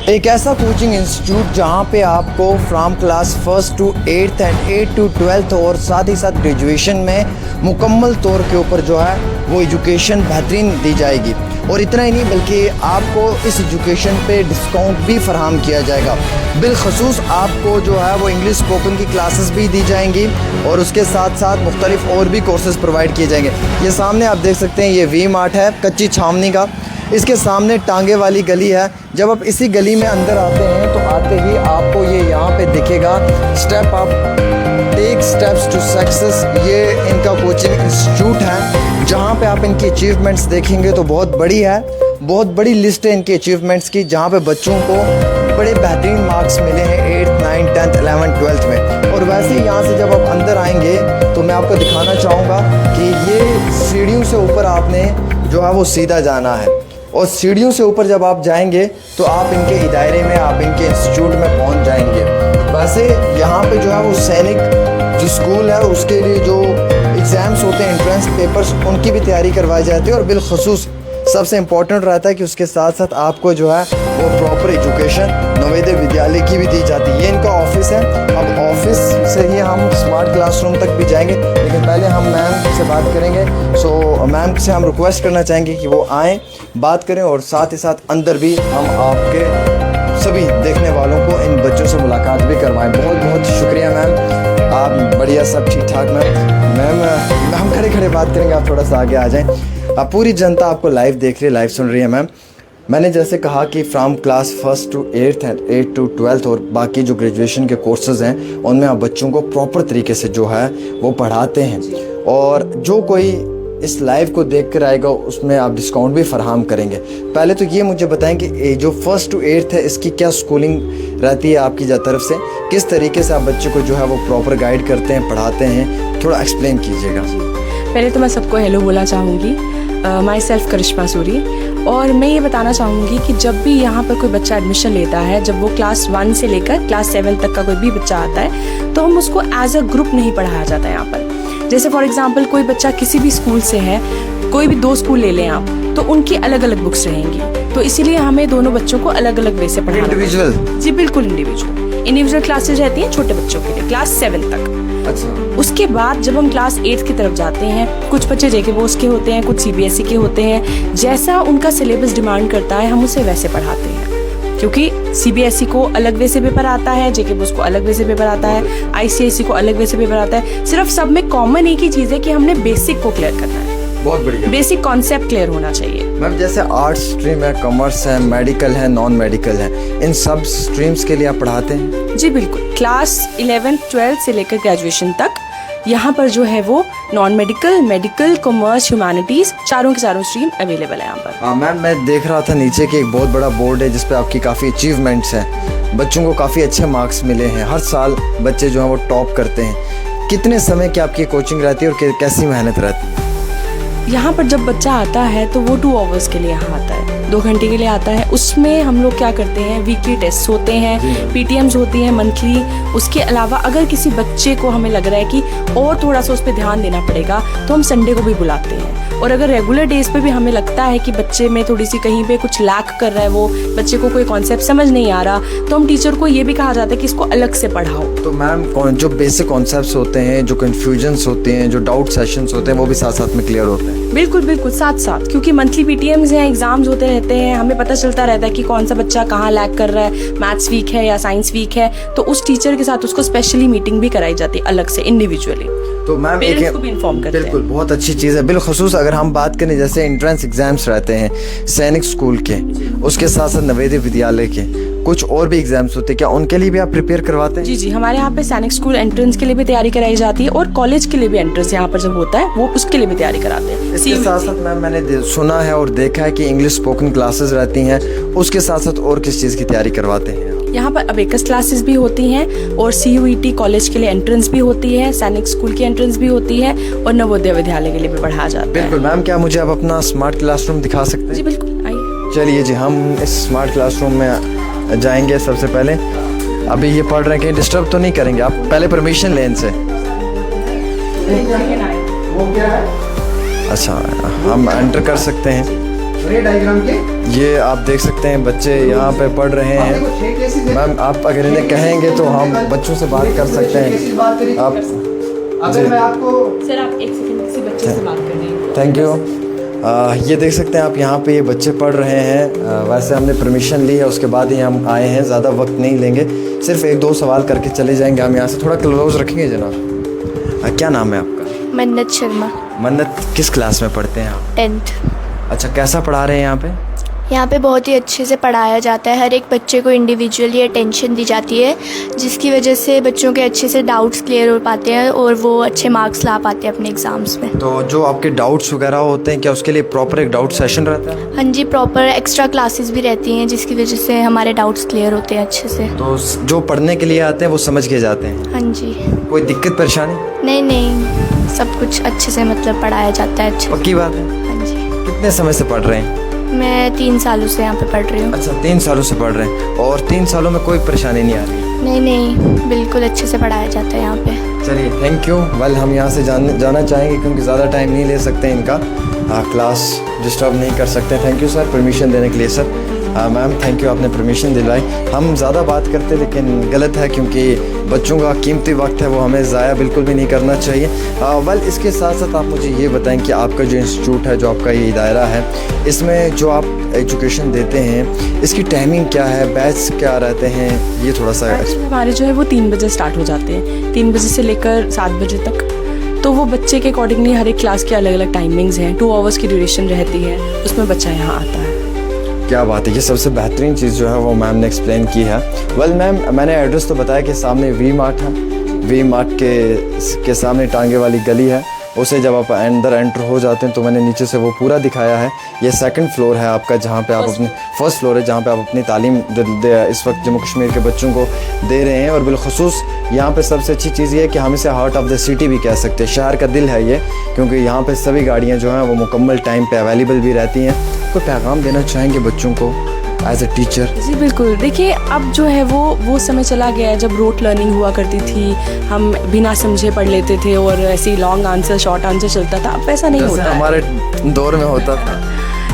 एक ऐसा coaching institute जहां पे आपको from class 1st to 8th and 8th to 12th और साथ ही साथ ग्रेजुएशन में मुकम्मल तौर के ऊपर जो है वो एजुकेशन बेहतरीन दी जाएगी। और इतना ही नहीं बल्कि आपको इस एजुकेशन पे डिस्काउंट भी फराहम किया जाएगा। बिलखसूस आपको जो है वो इंग्लिश स्पोकन की क्लासेस भी दी जाएंगी और उसके साथ साथ मुख्तलिफ और भी कोर्सेज़ प्रोवाइड किए जाएंगे। ये सामने आप देख सकते हैं, ये वी मार्ट है कच्ची छावनी का। इसके सामने टांगे वाली गली है। जब आप इसी गली में अंदर आते हैं तो आते ही आपको ये यहाँ पे दिखेगा step up take steps to success. ये इनका कोचिंग इंस्टीट्यूट है जहाँ पे आप इनकी अचीवमेंट्स देखेंगे तो बहुत बड़ी है, बहुत बड़ी लिस्ट है इनकी अचीवमेंट्स की, जहाँ पे बच्चों को बड़े बेहतरीन मार्क्स मिले हैं 8th 9th 10th 11th 12th में। और वैसे ही यहाँ से जब आप अंदर आएंगे तो मैं आपको दिखाना चाहूँगा कि ये सीढ़ियों से ऊपर आपने जो है वो सीधा जाना है और सीढ़ियों से ऊपर जब आप जाएंगे तो आप इनके दायरे में, आप इनके इंस्टीट्यूट में पहुंच जाएंगे। वैसे यहाँ पे जो है वो सैनिक जो स्कूल है उसके लिए जो एग्ज़ाम्स होते हैं, एंट्रेंस पेपर्स, उनकी भी तैयारी करवाई जाती है। और बिलखसूस सबसे इम्पोर्टेंट रहता है कि उसके साथ साथ आपको जो है वो प्रॉपर एजुकेशन नवोदय विद्यालय की भी दी जाती है। ये इनका ऑफिस है। अब ऑफिस से ही हम स्मार्ट क्लासरूम तक भी जाएंगे, लेकिन पहले हम मैम से बात करेंगे। सो मैम से हम रिक्वेस्ट करना चाहेंगे कि वो आएँ, बात करें और साथ ही साथ अंदर भी हम आपके सभी देखने वालों को इन बच्चों से मुलाकात भी करवाएं। बहुत बहुत शुक्रिया मैम, आप बढ़िया सब ठीक ठाक मैम हम खड़े खड़े बात करेंगे, आप थोड़ा सा आगे आ जाएं। अब पूरी जनता आपको लाइव देख रही है, लाइव सुन रही है मैम। मैंने जैसे कहा कि from class 1st to 8th and 8th to 12th और बाकी जो ग्रेजुएशन के कोर्सेज़ हैं उनमें आप बच्चों को प्रॉपर तरीके से जो है वो पढ़ाते हैं। और जो कोई इस लाइव को देख कर आएगा उसमें आप डिस्काउंट भी फराहम करेंगे। पहले तो ये मुझे बताएं कि जो 1st to 8th है इसकी क्या स्कूलिंग रहती है आपकी तरफ से, किस तरीके से आप बच्चे को जो है वो प्रॉपर गाइड करते हैं, पढ़ाते हैं, थोड़ा एक्सप्लेन कीजिएगा। पहले तो मैं सबको हेलो बोलना चाहूँगी। माई सेल्फ करिश्मा सूरी। और मैं ये बताना चाहूँगी कि जब भी यहाँ पर कोई बच्चा एडमिशन लेता है, जब वो क्लास 1 से लेकर क्लास 7 तक का कोई भी बच्चा आता है तो हम उसको एज अ ग्रुप नहीं पढ़ाया जाता है यहाँ पर। जैसे फॉर एग्जांपल कोई बच्चा किसी भी स्कूल से है, कोई भी 2 स्कूल ले लें आप, तो उनकी अलग अलग बुक्स रहेंगी, तो इसीलिए हमें दोनों बच्चों को अलग अलग वे से पढ़ाना। इंडिविजुअल? जी बिल्कुल इंडिविजुअल क्लासेज रहती हैं छोटे बच्चों के लिए क्लास 7 तक। अच्छा। उसके बाद जब हम क्लास 8 की तरफ जाते हैं, कुछ बच्चे जेके बोर्ड के होते हैं, कुछ सीबीएसई के होते हैं। जैसा उनका सिलेबस डिमांड करता है हम उसे वैसे पढ़ाते हैं, क्योंकि सीबीएसई को अलग वे से पेपर आता है, जेके बोर्ड को अलग वे से पेपर आता है, आईसीएसई को अलग वे से पेपर आता है। सिर्फ सब में कॉमन एक ही चीज़ है कि हमने बेसिक को क्लियर करना है। बहुत बढ़िया। बेसिक कॉन्सेप्ट क्लियर होना चाहिए। मैम जैसे आर्ट्स स्ट्रीम है, कॉमर्स है, मेडिकल है, नॉन मेडिकल है, इन सब स्ट्रीम्स के लिए आप पढ़ाते हैं? जी बिल्कुल। क्लास 11th 12th से लेकर ग्रेजुएशन तक यहाँ पर जो है वो non medical, medical, commerce, humanities चारों के चारों स्ट्रीम अवेलेबल है यहाँ पर। हाँ मैम, मैं देख रहा था नीचे कि एक बहुत बड़ा बोर्ड है जिसपे आपकी काफ़ी अचीवमेंट्स हैं, बच्चों को काफ़ी अच्छे मार्क्स मिले हैं, हर साल बच्चे जो हैं वो टॉप करते हैं। कितने समय की आपकी कोचिंग रहती है और कैसी मेहनत रहती है? यहाँ पर जब बच्चा आता है तो वो 2 आवर्स के लिए यहाँ आता है, 2 घंटे के लिए आता है। उसमें हम लोग क्या करते हैं, वीकली टेस्ट होते हैं, पीटीएम्स होती हैं मंथली। उसके अलावा अगर किसी बच्चे को हमें लग रहा है कि और थोड़ा सा उस पर ध्यान देना पड़ेगा तो हम संडे को भी बुलाते हैं। और अगर रेगुलर डेज पे भी हमें लगता है कि बच्चे में थोड़ी सी कहीं पे कुछ लैक कर रहा है, वो बच्चे को कोई कॉन्सेप्ट समझ नहीं आ रहा, तो हम टीचर को ये भी कहा जाता है कि इसको अलग से पढ़ाओ। तो मैम जो बेसिक कॉन्सेप्ट्स होते हैं, जो कन्फ्यूजन्स होते हैं, जो डाउट सेशंस होते हैं, वो भी साथ साथ में क्लियर होते हैं? बिल्कुल साथ साथ, क्योंकि मंथली पीटीएम्स हैं, एग्जाम्स होते रहते हैं, हमें पता चलता रहता है कि कौन सा बच्चा कहाँ लैक कर रहा है, मैथ्स वीक है या साइंस वीक है, तो उस टीचर के साथ उसको स्पेशली मीटिंग भी कराई जाती है अलग से, इंडिविजुअली। तो मैम पेरेंट्स को भी इन्फॉर्म करते हैं। बिल्कुल, बहुत अच्छी चीज़ है। बिलखसूस अगर हम बात करें जैसे एंट्रेंस एग्जाम्स रहते हैं सैनिक स्कूल के, उसके साथ साथ नवोदय विद्यालय के, कुछ और भी एग्जाम्स होते हैं, क्या उनके लिए भी आप प्रिपेयर करवाते हैं? जी, हमारे यहाँ पे सैनिक स्कूल एंट्रेंस के लिए भी तैयारी कराई जाती है और कॉलेज के लिए भी एंट्रेंस यहाँ पर जब होता है वो उसके लिए भी तैयारी कराते हैं। इसके साथ साथ मैम मैंने सुना है और देखा है कि इंग्लिश स्पोकन क्लासेस रहती हैं, उसके साथ साथ और किस चीज़ की तैयारी करवाते हैं? यहाँ पर अबेकस क्लासेस भी होती हैं और CUET कॉलेज के लिए एंट्रेंस भी होती है, सैनिक स्कूल की एंट्रेंस भी होती है और नवोदय विद्यालय के लिए भी पढ़ाया जाता है। बिल्कुल मैम, क्या मुझे आप अपना स्मार्ट क्लासरूम दिखा सकते हैं? जी बिल्कुल, आइए। चलिए जी, हम इस स्मार्ट क्लासरूम में जाएंगे। सबसे पहले अभी ये पढ़ रहे हैं, कहीं डिस्टर्ब तो नहीं करेंगे आप? पहले परमिशन लें इनसे। अच्छा, हम एंटर कर सकते हैं। डायग्राम के ये आप देख सकते हैं बच्चे यहाँ पे पढ़ रहे हैं। मैम आप अगर इन्हें कहेंगे तो हम बच्चों से बात कर सकते हैं। आप अगर मैं आपको सर आप एक सेकंड किसी बच्चे से बात कर रही हूँ। Thank you. ये देख सकते हैं आप यहाँ पे ये बच्चे पढ़ रहे हैं। वैसे हमने परमिशन ली है, उसके बाद ही हम आए हैं, ज़्यादा वक्त नहीं लेंगे, सिर्फ एक दो सवाल करके चले जाएंगे। हम यहाँ से थोड़ा क्लोज रखेंगे जनाब। क्या नाम है आपका? मन्नत शर्मा। मन्नत किस क्लास में पढ़ते हैं आप? 10th। अच्छा, कैसा पढ़ा रहे हैं यहाँ पे? यहाँ पे बहुत ही अच्छे से पढ़ाया जाता है। हर एक बच्चे को इंडिविजुअली अटेंशन दी जाती है, जिसकी वजह से बच्चों के अच्छे से डाउट्स क्लियर हो पाते हैं और वो अच्छे मार्क्स ला पाते हैं अपने एग्ज़ाम्स में। तो जो आपके डाउट्स वगैरह होते हैं, क्या उसके लिए प्रॉपर एक डाउट सेशन रहता है? हाँ जी, प्रॉपर एक्स्ट्रा क्लासेस भी रहती हैं, जिसकी वजह से हमारे डाउट्स क्लियर होते हैं अच्छे से। तो जो पढ़ने के लिए आते हैं वो समझ के जाते हैं? हाँ जी। कोई दिक्कत परेशानी? नहीं नहीं, सब कुछ अच्छे से मतलब पढ़ाया जाता है अच्छे से। पक्की बात है? हाँ जी। कितने समय से पढ़ रहे हैं? मैं 3 सालों से यहाँ पे पढ़ रही हूँ। अच्छा, 3 सालों से पढ़ रहे हैं और 3 सालों में कोई परेशानी नहीं आ रही? नहीं नहीं, बिल्कुल अच्छे से पढ़ाया जाता है यहाँ पे। चलिए, थैंक यू। वेल हम यहाँ से जाना चाहेंगे क्योंकि ज़्यादा टाइम नहीं ले सकते इनका, क्लास डिस्टर्ब नहीं कर सकते। थैंक यू सर परमिशन देने के लिए। सर मैम थैंक यू, आपने परमिशन दिलाई। हम ज़्यादा बात करते लेकिन गलत है क्योंकि बच्चों का कीमती वक्त है, वो हमें ज़ाया बिल्कुल भी नहीं करना चाहिए। वेल इसके साथ साथ आप मुझे ये बताएं कि आपका जो इंस्टीट्यूट है, जो आपका ये दायरा है, इसमें जो आप एजुकेशन देते हैं इसकी टाइमिंग क्या है, बैच क्या रहते हैं, ये थोड़ा सा। हमारे जो है वो 3 बजे स्टार्ट हो जाते हैं, 3 बजे से लेकर 7 बजे तक। तो वो बच्चे के अकॉर्डिंगली हर एक क्लास के अलग अलग टाइमिंग्स हैं। 2 आवर्स की ड्यूरेशन रहती है, उसमें बच्चा यहाँ आता है। क्या बात है, ये सबसे बेहतरीन चीज़ जो है वो मैम ने एक्सप्लेन की है। वेल मैम मैंने एड्रेस तो बताया कि सामने वी मार्ट है, वी मार्ट के सामने टांगे वाली गली है। उसे जब आप अंदर एंटर हो जाते हैं तो मैंने नीचे से वो पूरा दिखाया है। ये 2nd फ्लोर है आपका, जहाँ पे आप अपने 1st फ्लोर है जहाँ पे आप अपनी तालीम इस वक्त जम्मू कश्मीर के बच्चों को दे रहे हैं। और बिलखुसूस यहाँ पे सबसे अच्छी चीज़ ये है कि हम इसे हार्ट ऑफ द सिटी भी कह सकते हैं, शहर का दिल है ये, क्योंकि यहाँ पे सभी गाड़ियाँ जो हैं वो मुकम्मल टाइम पे अवेलेबल भी रहती हैं। कोई पैगाम देना चाहेंगे बच्चों को एज ए टीचर? जी बिल्कुल। देखिए अब जो है वो समय चला गया है जब रोट लर्निंग हुआ करती थी, हम बिना समझे पढ़ लेते थे और ऐसे लॉन्ग आंसर शॉर्ट आंसर चलता था। अब ऐसा नहीं होता है। हमारे दौर में होता था।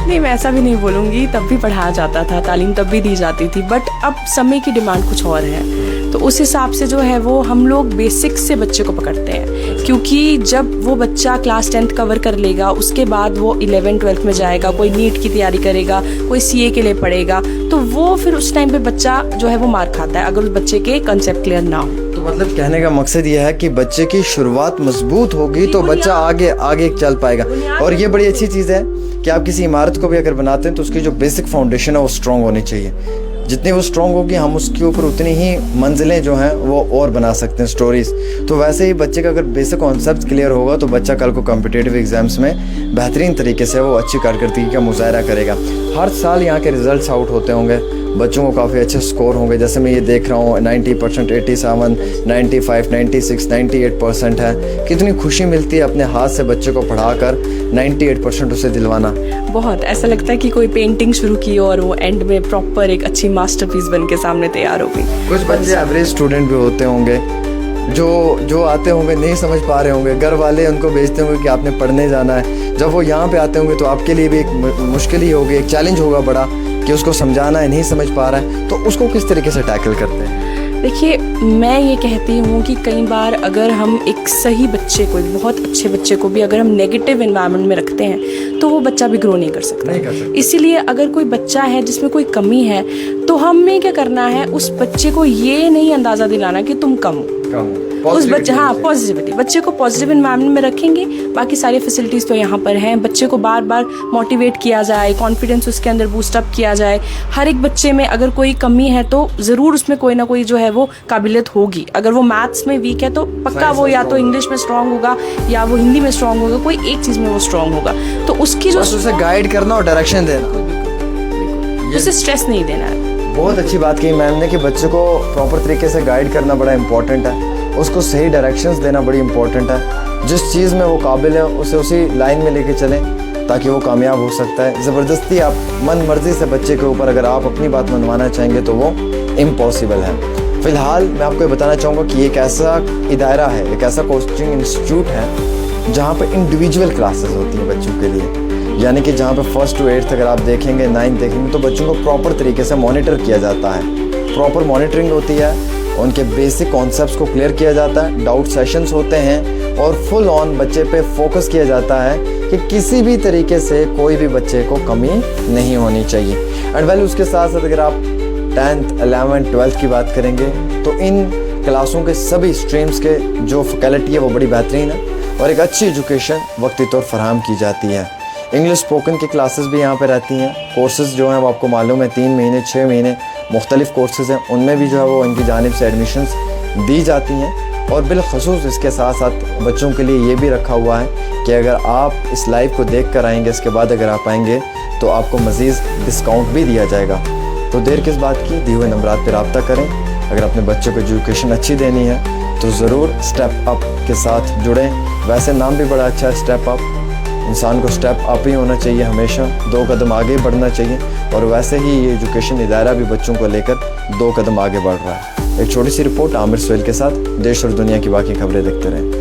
नहीं, मैं ऐसा भी नहीं बोलूँगी, तब भी पढ़ाया जाता था, तालीम तब भी दी जाती थी, बट अब समय की डिमांड कुछ और है। तो उस हिसाब से जो है वो हम लोग बेसिक्स से बच्चे को पकड़ते हैं, क्योंकि जब वो बच्चा क्लास 10th कवर कर लेगा उसके बाद वो 11th 12th में जाएगा, कोई नीट की तैयारी करेगा, कोई CA के लिए पढ़ेगा, तो वो फिर उस टाइम पे बच्चा जो है वो मार खाता है अगर उस बच्चे के कंसेप्ट क्लियर ना हो। तो मतलब कहने का मकसद ये है कि बच्चे की शुरुआत मजबूत होगी तो बच्चा आगे चल पाएगा। और ये बड़ी अच्छी चीज़ है कि आप किसी इमारत को भी अगर बनाते हैं तो उसकी जो बेसिक फाउंडेशन है वो स्ट्रॉन्ग होनी चाहिए। जितनी वो स्ट्रॉन्ग होगी हम उसके ऊपर उतनी ही मंजिलें जो हैं वो और बना सकते हैं, स्टोरीज़। तो वैसे ही बच्चे का अगर बेसिक कॉन्सेप्ट क्लियर होगा तो बच्चा कल को कॉम्पिटिटिव एग्जाम्स में बेहतरीन तरीके से वो अच्छी कारकर्दगी का मुजाहरा करेगा। हर साल यहाँ के रिजल्ट्स आउट होते होंगे, बच्चों को काफ़ी अच्छे स्कोर होंगे। जैसे मैं ये देख रहा हूँ 90%, 87, 95, 96, 98% है। कितनी खुशी मिलती है अपने हाथ से बच्चे को पढ़ाकर 98% उसे दिलवाना। बहुत ऐसा लगता है कि कोई पेंटिंग शुरू की और वो एंड में प्रॉपर एक अच्छी मास्टरपीस बन के सामने तैयार हो गई। कुछ बच्चे एवरेज स्टूडेंट भी होते होंगे जो आते होंगे नहीं समझ पा रहे होंगे, घर वाले उनको भेजते होंगे कि आपने पढ़ने जाना है। जब वो यहाँ पे आते होंगे तो आपके लिए भी एक मुश्किल ही होगी, एक चैलेंज होगा बड़ा कि उसको समझाना है, नहीं समझ पा रहा है, तो उसको किस तरीके से टैकल करते हैं? देखिए मैं ये कहती हूँ कि कई बार अगर हम एक सही बच्चे को, एक बहुत अच्छे बच्चे को भी अगर हम नेगेटिव एनवायरनमेंट में रखते हैं तो वो बच्चा भी ग्रो नहीं कर सकता। इसीलिए अगर कोई बच्चा है जिसमें कोई कमी है तो हमें क्या करना है, उस बच्चे को ये नहीं अंदाज़ा दिलाना कि तुम कम हो। उस बच्चे पॉजिटिविटी, बच्चे को पॉजिटिव एनवायरनमेंट में रखेंगे, बाकी सारी फैसिलिटीज़ तो यहाँ पर हैं। बच्चे को बार बार मोटिवेट किया जाए, कॉन्फिडेंस उसके अंदर बूस्टअप किया जाए। हर एक बच्चे में अगर कोई कमी है तो ज़रूर उसमें कोई ना कोई जो है वो काबिलियत होगी। अगर वो मैथ्स में वीक है तो पक्का वो या तो इंग्लिश में स्ट्रांग होगा या वो हिंदी में स्ट्रांग होगा, कोई एक चीज़ में वो स्ट्रांग होगा। तो उसकी जो उसे गाइड करना और डायरेक्शन देना, उसे स्ट्रेस नहीं देना है। बहुत अच्छी बात की मैम ने कि बच्चे को प्रॉपर तरीके से गाइड करना बड़ा इंपॉर्टेंट है, उसको सही डायरेक्शंस देना बड़ी इंपॉर्टेंट है। जिस चीज़ में वो काबिल है उसे उसी लाइन में लेके चलें ताकि वो कामयाब हो सकता है। ज़बरदस्ती आप मन मर्जी से बच्चे के ऊपर अगर आप अपनी बात मनवाना चाहेंगे तो वो इम्पॉसिबल है। फ़िलहाल मैं आपको ये बताना चाहूँगा कि एक ऐसा इदारा है, एक ऐसा कोचिंग इंस्टीट्यूट है जहाँ पर इंडिविजुअल क्लासेस होती हैं बच्चों के लिए। यानी कि जहाँ पे 1st to 8th अगर आप देखेंगे, 9th देखेंगे, तो बच्चों को प्रॉपर तरीके से मॉनिटर किया जाता है। प्रॉपर मॉनिटरिंग होती है, उनके बेसिक कॉन्सेप्ट्स को क्लियर किया जाता है, डाउट सेशंस होते हैं और फुल ऑन बच्चे पे फोकस किया जाता है कि किसी भी तरीके से कोई भी बच्चे को कमी नहीं होनी चाहिए। एंड वेल उसके साथ साथ अगर आप 10th, 11th, 12th की बात करेंगे तो इन क्लासों के सभी स्ट्रीम्स के जो फैकल्टी है वो बड़ी बेहतरीन है और एक अच्छी एजुकेशन वक्ती तौर फराहम की जाती है। इंग्लिश स्पोकन की क्लासेस भी यहाँ पे रहती हैं। कोर्सेज़ जो हैं वो आपको मालूम है 3 महीने 6 महीने मुख्तलिफ़ कोर्सेज़ हैं, उनमें भी जो है वो इनकी जानिब से एडमिशन्स दी जाती हैं। और बिलखसूस इसके साथ साथ बच्चों के लिए ये भी रखा हुआ है कि अगर आप इस लाइव को देख कर आएँगे, इसके बाद अगर आप आएँगे तो आपको मज़ीद डिस्काउंट भी दिया जाएगा। तो देर किस बात की, दिए हुए नंबरात पर रब्ता करें। अगर अपने बच्चों को एजुकेशन अच्छी देनी है तो ज़रूर स्टेप अप के साथ जुड़ें। वैसे नाम भी बड़ा अच्छा है, स्टेप अप। इंसान को स्टेप अप ही होना चाहिए, हमेशा 2 कदम आगे बढ़ना चाहिए और वैसे ही ये एजुकेशन इदारा भी बच्चों को लेकर 2 कदम आगे बढ़ रहा है। एक छोटी सी रिपोर्ट आमिर सोहेल के साथ, देश और दुनिया की बाकी खबरें देखते रहें।